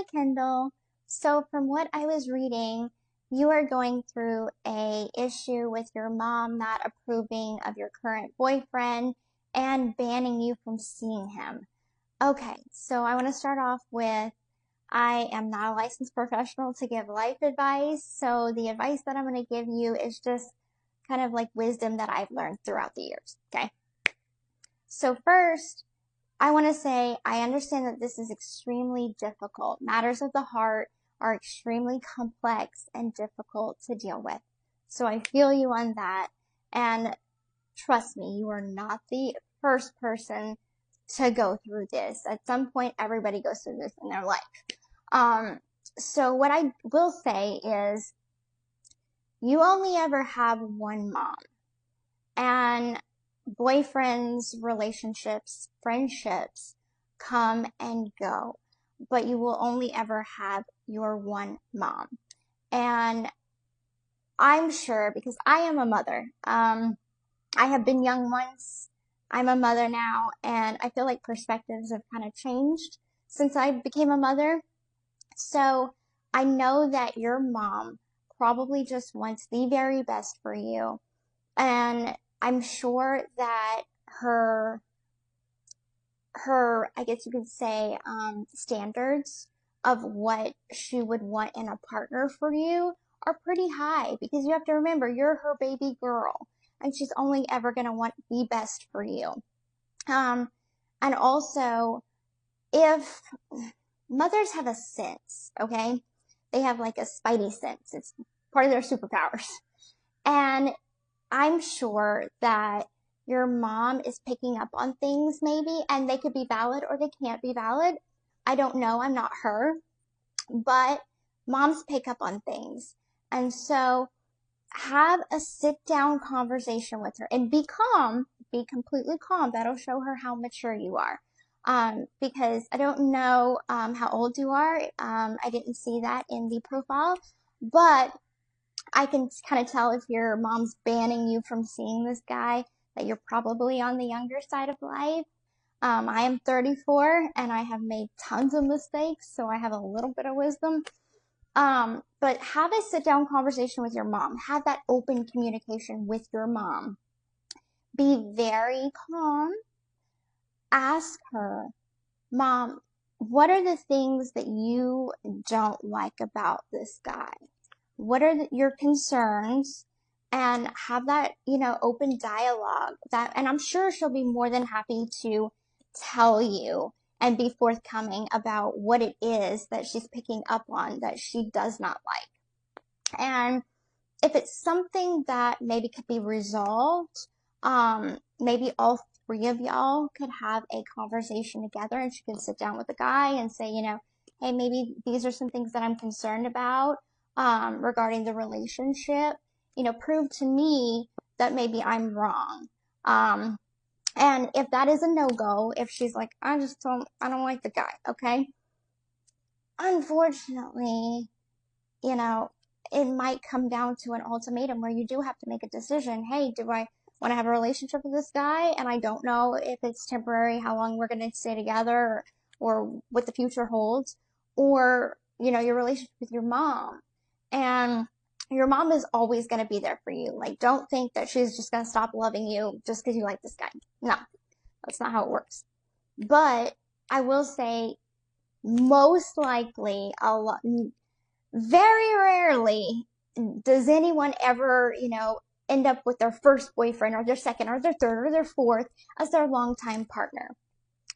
Hi, Kendall. So from what I was reading, you are going through a issue with your mom not approving of your current boyfriend and banning you from seeing him. Okay, so I want to start off with I am not a licensed professional to give life advice, so the advice that I'm going to give you is just kind of like wisdom that I've learned throughout the years, okay? So first, I want to say I understand that this is extremely difficult. Matters of the heart are extremely complex and difficult to deal with. So I feel you on that. And trust me, you are not the first person to go through this. At some point, everybody goes through this in their life. So what I will say is you only ever have one mom. And boyfriends, relationships, friendships come and go, but you will only ever have your one mom. And I'm sure, because I am a mother, I have been young once, I'm a mother now, and I feel like perspectives have kind of changed since I became a mother. So I know that your mom probably just wants the very best for you. And I'm sure that her, I guess you could say, standards of what she would want in a partner for you are pretty high, because you have to remember, you're her baby girl and she's only ever going to want the best for you. And also, if mothers have a sense, okay, they have like a spidey sense. It's part of their superpowers. And I'm sure that your mom is picking up on things maybe, and they could be valid or they can't be valid. I don't know. I'm not her, but moms pick up on things. And so have a sit down conversation with her and be calm, be completely calm. That'll show her how mature you are. Because I don't know, how old you are. I didn't see that in the profile, but I can kind of tell if your mom's banning you from seeing this guy that you're probably on the younger side of life. I am 34 and I have made tons of mistakes, so I have a little bit of wisdom. But have a sit down conversation with your mom. Have that open communication with your mom. Be very calm. Ask her, Mom, what are the things that you don't like about this guy? What are your concerns? And have that, open dialogue and I'm sure she'll be more than happy to tell you and be forthcoming about what it is that she's picking up on that she does not like. And if it's something that maybe could be resolved, maybe all three of y'all could have a conversation together and she could sit down with the guy and say, hey, maybe these are some things that I'm concerned about, regarding the relationship, prove to me that maybe I'm wrong. And if that is a no-go, if she's like, I don't like the guy, okay? Unfortunately, it might come down to an ultimatum where you do have to make a decision. Hey, do I want to have a relationship with this guy? And I don't know if it's temporary, how long we're going to stay together, or what the future holds, or, your relationship with your mom. And your mom is always going to be there for you. Like, don't think that she's just going to stop loving you just because you like this guy. No, that's not how it works. But I will say, most likely, very rarely does anyone ever, end up with their first boyfriend or their second or their third or their fourth as their longtime partner.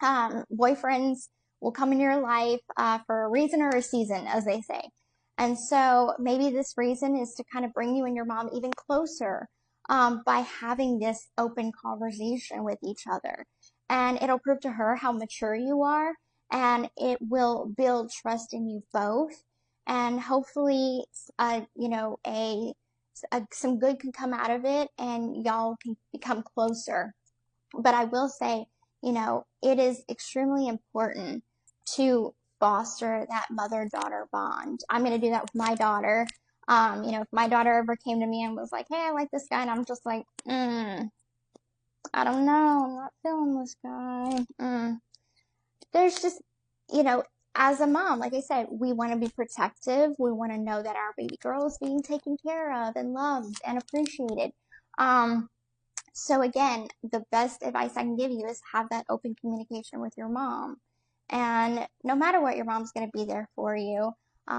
Boyfriends will come in your life for a reason or a season, as they say. And so maybe this reason is to kind of bring you and your mom even closer, by having this open conversation with each other. And it'll prove to her how mature you are, and it will build trust in you both. And hopefully, some good can come out of it and y'all can become closer. But I will say, it is extremely important to foster that mother-daughter bond. I'm going to do that with my daughter. If my daughter ever came to me and was like, hey, I like this guy, and I'm just like, I don't know, I'm not feeling this guy. There's just, as a mom, like I said, we want to be protective. We want to know that our baby girl is being taken care of and loved and appreciated. Um, so again, the best advice I can give you is have that open communication with your mom. And no matter what, your mom's going to be there for you.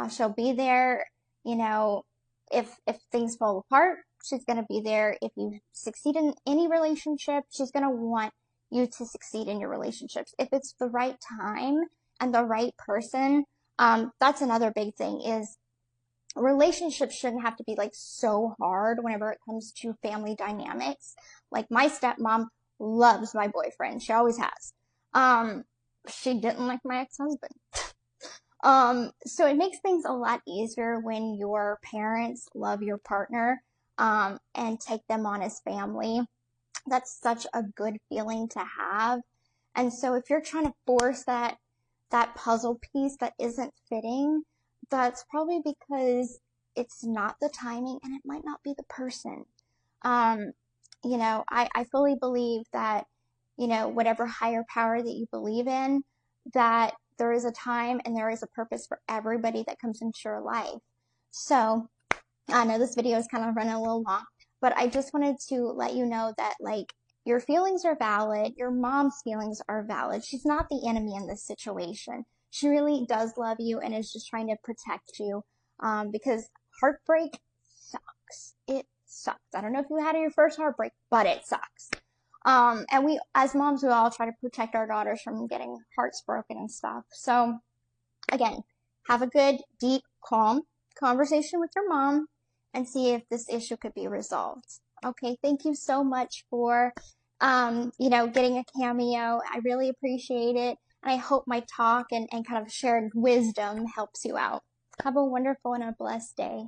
She'll be there, you know, if things fall apart, she's going to be there. If you succeed in any relationship, she's going to want you to succeed in your relationships. If it's the right time and the right person, that's another big thing is relationships shouldn't have to be like so hard whenever it comes to family dynamics. Like my stepmom loves my boyfriend. She always has. She didn't like my ex-husband. So it makes things a lot easier when your parents love your partner, and take them on as family. That's such a good feeling to have. And so if you're trying to force that puzzle piece that isn't fitting, that's probably because it's not the timing and it might not be the person. Um, I fully believe that, whatever higher power that you believe in, that there is a time and there is a purpose for everybody that comes into your life. So I know this video is kind of running a little long, but I just wanted to let you know that, like, your feelings are valid. Your mom's feelings are valid. She's not the enemy in this situation. She really does love you and is just trying to protect you, because heartbreak sucks. It sucks. I don't know if you had your first heartbreak, but it sucks. And we, as moms, we all try to protect our daughters from getting hearts broken and stuff. So again, have a good, deep, calm conversation with your mom and see if this issue could be resolved. Okay, thank you so much for, getting a cameo. I really appreciate it. And I hope my talk and kind of shared wisdom helps you out. Have a wonderful and a blessed day.